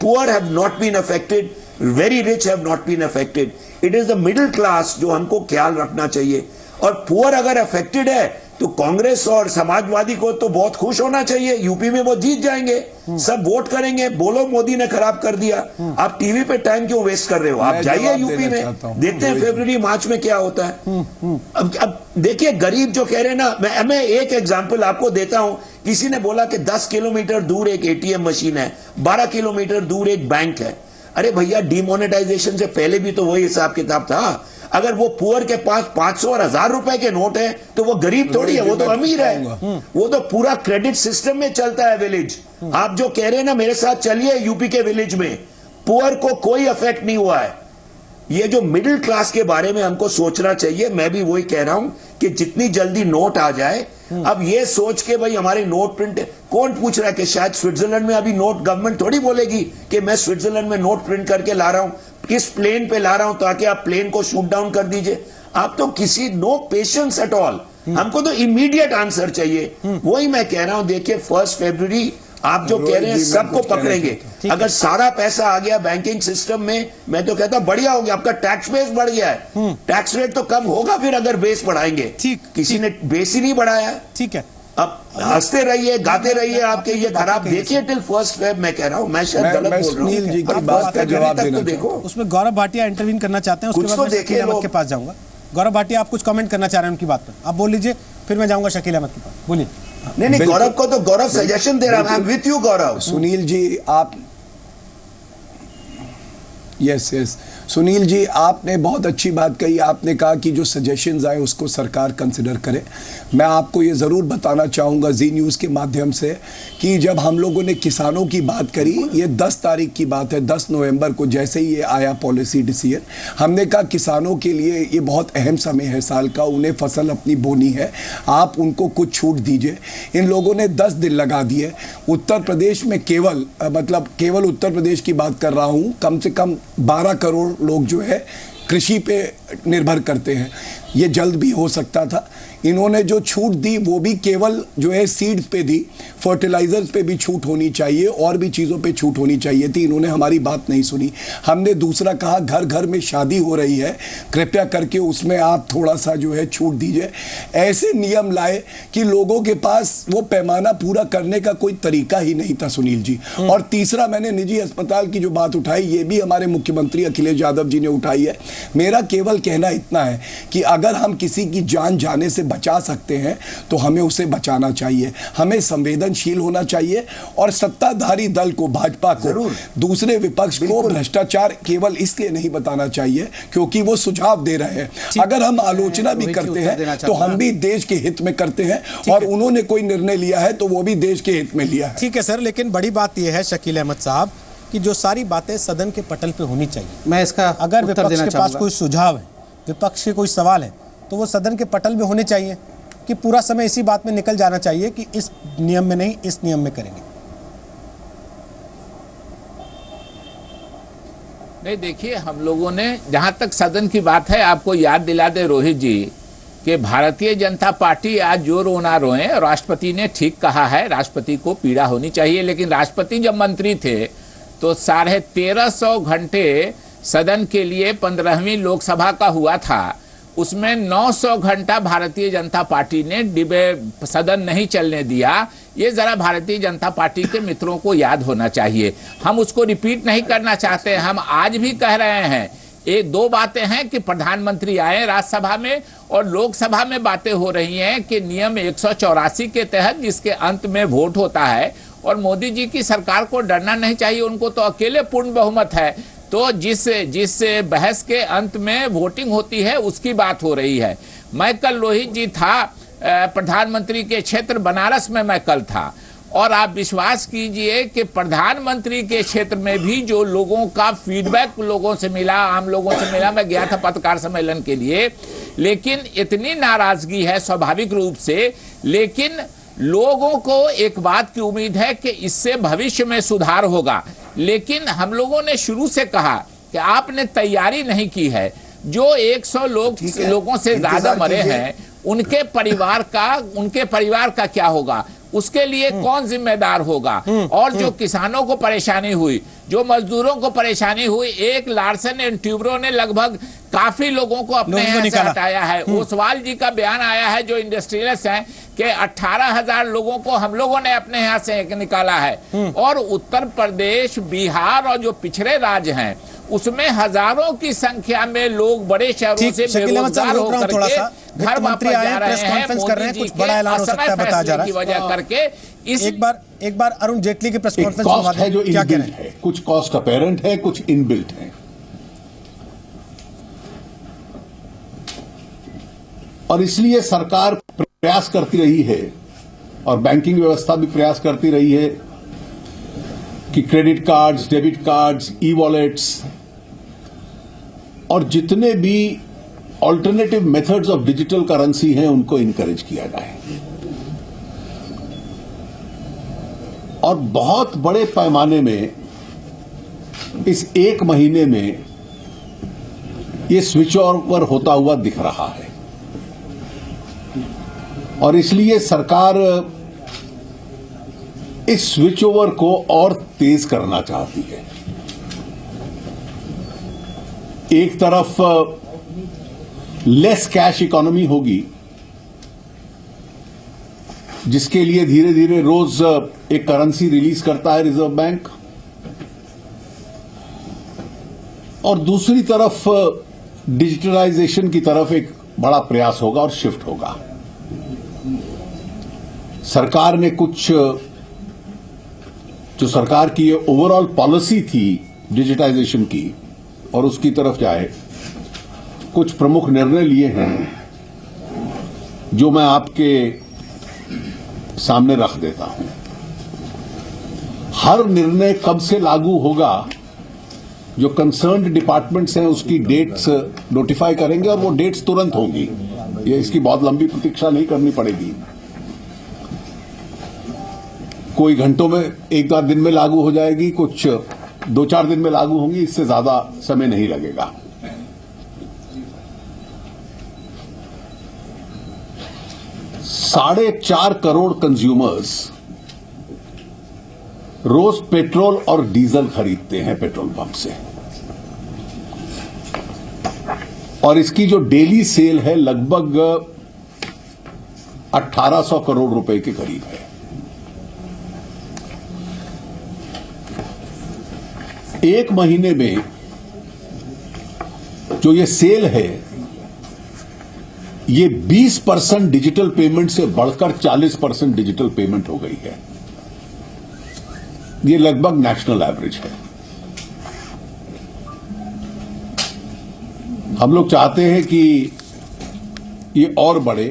poor have not been affected, very rich have not been affected. It is the middle class जो हमको ख्याल रखना चाहिए। और पुअर अगर अफेक्टेड है तो कांग्रेस और समाजवादी को तो बहुत खुश होना चाहिए। यूपी में वो जीत जाएंगे, सब वोट करेंगे, बोलो मोदी ने खराब कर दिया। आप टीवी पे टाइम क्यों वेस्ट कर रहे हो? आप जाइए यूपी में, देखते हैं फरवरी मार्च में क्या होता है। अब देखिए, गरीब जो कह रहे हैं ना, मैं एक एग्जांपल आपको देता हूं। किसी ने बोला कि 10 किलोमीटर दूर एक एटीएम मशीन है, 12 किलोमीटर दूर एक बैंक है। अरे भैया, डिमोनेटाइजेशन से पहले भी तो वही हिसाब किताब था। अगर वो पुअर के पास 500 और 1000 रुपए के नोट है तो वो गरीब थोड़ी है, वो तो अमीर है। वो तो पूरा क्रेडिट सिस्टम में चलता है विलेज। आप जो कह रहे हैं ना, मेरे साथ चलिए यूपी के विलेज में, पुअर को कोई अफेक्ट नहीं हुआ है। ये जो मिडिल क्लास के बारे में हमको सोचना चाहिए। मैं भी वही कह रहा हूं कि जितनी जल्दी नोट आ जाए। अब ये सोच के भाई हमारे नोट प्रिंट, कौन पूछ रहा है कि शायद स्विट्जरलैंड में अभी नोट, गवर्नमेंट थोड़ी बोलेगी कि मैं स्विट्जरलैंड में नोट प्रिंट करके ला रहा हूं, किस प्लेन पे ला रहा हूं ताकि आप प्लेन को शूट डाउन कर दीजिए। आप तो किसी, नो पेशेंस एट ऑल। हमको तो इमीडिएट आंसर चाहिए। वही मैं कह रहा हूं, देखिए 1 फरवरी आप जो कह रहे हैं सबको पकड़ेंगे। अगर सारा पैसा आ गया बैंकिंग सिस्टम में, मैं तो कहता बढ़िया हो गया, आपका टैक्स बेस बढ़ गया है। टैक्स रेट तो कम होगा फिर अगर बेस बढ़ाएंगे। किसी ने बेस ही नहीं बढ़ाया।
ठीक है,
अब हंसते रहिए, गाते रहिए, आपके ये खराब देखिए टिल 1 फरवरी। मैं कह रहा हूं, मैं शायद गलत बोल रहा हूं।
सुनील जी की बात का जवाब देना
देखो।
उसमें गौरव भाटिया इंटरवीन करना चाहते हैं, उसके बाद मैं शकील अहमद के पास जाऊंगा। गौरव भाटिया, आप कुछ कमेंट करना चाह रहे हैं उनकी बात पर, आप बोल लीजिए, फिर मैं जाऊंगा शकील अहमद के पास। बोलिए।
नहीं, गौरव को तो गौरव सजेशन दे रहा है। आई एम विथ यू गौरव।
सुनील जी आप, यस सुनील जी, आपने बहुत अच्छी बात कही। आपने कहा कि जो सजेशंस आए उसको सरकार कंसिडर करे। मैं आपको ये ज़रूर बताना चाहूँगा जी न्यूज़ के माध्यम से कि जब हम लोगों ने किसानों की बात करी, ये 10 तारीख की बात है, 10 नवंबर को जैसे ही ये आया पॉलिसी डिसीजन, हमने कहा किसानों के लिए ये बहुत अहम समय है साल का, उन्हें फसल अपनी बोनी है, आप उनको कुछ छूट दीजिए। इन लोगों ने 10 दिन लगा दिए। उत्तर प्रदेश में केवल उत्तर प्रदेश की बात कर रहा हूँ, कम से कम 12 करोड़ लोग जो है कृषि पे निर्भर करते हैं। ये जल्द भी हो सकता था। इन्होंने जो छूट दी वो भी केवल जो है सीड्स पे दी, फर्टिलाइजर्स पे भी छूट होनी चाहिए और भी चीज़ों पे छूट होनी चाहिए थी। इन्होंने हमारी बात नहीं सुनी। हमने दूसरा कहा, घर घर में शादी हो रही है, कृपया करके उसमें आप थोड़ा सा जो है छूट दीजिए। ऐसे नियम लाए कि लोगों के पास वो पैमाना पूरा करने का कोई तरीका ही नहीं था सुनील जी। और तीसरा, मैंने निजी अस्पताल की जो बात उठाई, ये भी हमारे मुख्यमंत्री अखिलेश यादव जी ने उठाई है। मेरा केवल कहना इतना है कि अगर हम किसी की जान जाने से बचा सकते हैं तो हमें उसे बचाना चाहिए। हमें संवेदनशील होना चाहिए और सत्ताधारी दल को, भाजपा को, दूसरे विपक्ष को भ्रष्टाचार केवल इसलिए नहीं बताना चाहिए क्योंकि वो सुझाव दे रहे हैं। अगर हम आलोचना भी करते हैं तो हम भी देश के हित में करते हैं, और उन्होंने कोई निर्णय लिया है तो वो भी देश के हित में लिया है।
ठीक है सर, लेकिन बड़ी बात यह है शकील अहमद साहब कि जो सारी बातें सदन के पटल पे होनी चाहिए।
मैं इसका
अगर विपक्ष के पास कोई सुझाव है, विपक्ष के कोई सवाल है, तो वो सदन के पटल में होने चाहिए कि पूरा समय इसी बात में निकल जाना चाहिए कि इस नियम में नहीं, इस नियम में करेंगे।
नहीं, देखिए, हम लोगों ने, जहां तक सदन की बात है, आपको याद दिला दे रोहित जी कि भारतीय जनता पार्टी आज जो रोना रोए, राष्ट्रपति ने ठीक कहा है, राष्ट्रपति को पीड़ा होनी चाहिए, लेकिन राष्ट्रपति जब मंत्री थे तो 1350 घंटे सदन के लिए 15वीं लोकसभा का हुआ था। उसमें 900 घंटा भारतीय जनता पार्टी ने सदन नहीं चलने दिया। ये जरा भारतीय जनता पार्टी के मित्रों को याद होना चाहिए। हम उसको रिपीट नहीं करना चाहते। हम आज भी कह रहे हैं, एक दो बातें हैं कि प्रधानमंत्री आए राज्यसभा में और लोकसभा में बातें हो रही हैं कि नियम 184 के तहत जिसके अंत में वोट होता है, और मोदी जी की सरकार को डरना नहीं चाहिए, उनको तो अकेले पूर्ण बहुमत है। तो जिस बहस के अंत में वोटिंग होती है उसकी बात हो रही है। मैं कल, रोहित जी था, प्रधानमंत्री के क्षेत्र बनारस में मैं कल था, और आप विश्वास कीजिए कि प्रधानमंत्री के क्षेत्र में भी जो लोगों का फीडबैक लोगों से मिला, आम लोगों से मिला, मैं गया था पत्रकार सम्मेलन के लिए, लेकिन इतनी नाराजगी है स्वाभाविक रूप से। लेकिन लोगों को एक बात की उम्मीद है कि इससे भविष्य में सुधार होगा। लेकिन हम लोगों ने शुरू से कहा कि आपने तैयारी नहीं की है। जो 100 लोगों से ज्यादा मरे हैं, उनके परिवार का क्या होगा, उसके लिए कौन जिम्मेदार होगा? और जो किसानों को परेशानी हुई, जो मजदूरों को परेशानी हुई, एक लार्सन एंड ट्यूब्रो ने लगभग काफी लोगों को अपने यहाँ से हटाया है। ओसवाल जी का बयान आया है, जो इंडस्ट्रियलिस्ट हैं, कि 18,000 लोगों को हम लोगों ने अपने यहाँ से निकाला है। और उत्तर प्रदेश, बिहार और जो पिछड़े राज्य हैं उसमें हजारों की संख्या में लोग बड़े शहरों से बेरोजगार होकर के घर वापस जा रहे हैं। मोदी जी के असमय फैसले की वजह करके इस
एक बार अरुण जेटली के प्रेस कॉन्फ्रेंस
कॉस्ट है जो इनबिल्ट है, कुछ कॉस्ट अपेरेंट है, कुछ इनबिल्ट है। और इसलिए सरकार प्रयास करती रही है और बैंकिंग व्यवस्था भी प्रयास करती रही है कि credit cards, debit cards, e wallets और जितने भी alternative methods of digital currency हैं उनको इनकरेज किया जाए। और बहुत बड़े पैमाने में इस एक महीने में ये स्विच ओवर होता हुआ दिख रहा है और इसलिए सरकार इस स्विच ओवर को और तेज करना चाहती है। एक तरफ लेस कैश इकोनॉमी होगी जिसके लिए धीरे धीरे रोज एक करेंसी रिलीज करता है रिजर्व बैंक, और दूसरी तरफ डिजिटलाइजेशन की तरफ एक बड़ा प्रयास होगा और शिफ्ट होगा। सरकार ने कुछ जो सरकार की ये ओवरऑल पॉलिसी थी डिजिटाइजेशन की और उसकी तरफ जाए, कुछ प्रमुख निर्णय लिए हैं जो मैं आपके सामने रख देता हूं। हर निर्णय कब से लागू होगा, जो कंसर्न्ड डिपार्टमेंट्स हैं उसकी डेट्स नोटिफाई करेंगे और वो डेट्स तुरंत होंगी। ये इसकी बहुत लंबी प्रतीक्षा नहीं करनी पड़ेगी। कोई घंटों में, एक आध दिन में लागू हो जाएगी, कुछ 2-4 दिन में लागू होंगी, इससे ज्यादा समय नहीं लगेगा। ₹4.5 करोड़ कंज्यूमर्स रोज पेट्रोल और डीजल खरीदते हैं पेट्रोल पंप से, और इसकी जो डेली सेल है लगभग 1800 करोड़ रुपए के करीब है। एक महीने में जो ये सेल है ये 20% डिजिटल पेमेंट से बढ़कर 40% डिजिटल पेमेंट हो गई है। ये लगभग नेशनल एवरेज है। हम लोग चाहते हैं कि ये और बढ़े।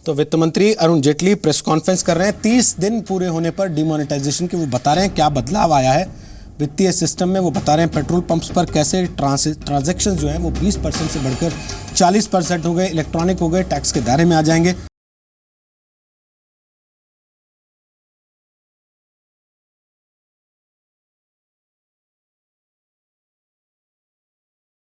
तो वित्त मंत्री अरुण जेटली प्रेस कॉन्फ्रेंस कर रहे हैं 30 दिन पूरे होने पर डिमोनेटाइजेशन के। वो बता रहे हैं क्या बदलाव आया है वित्तीय सिस्टम में। वो बता रहे हैं पेट्रोल पंप्स पर कैसे ट्रांजैक्शन जो है वो 20% से बढ़कर 40% हो गए, इलेक्ट्रॉनिक हो गए, टैक्स के दायरे में आ जाएंगे।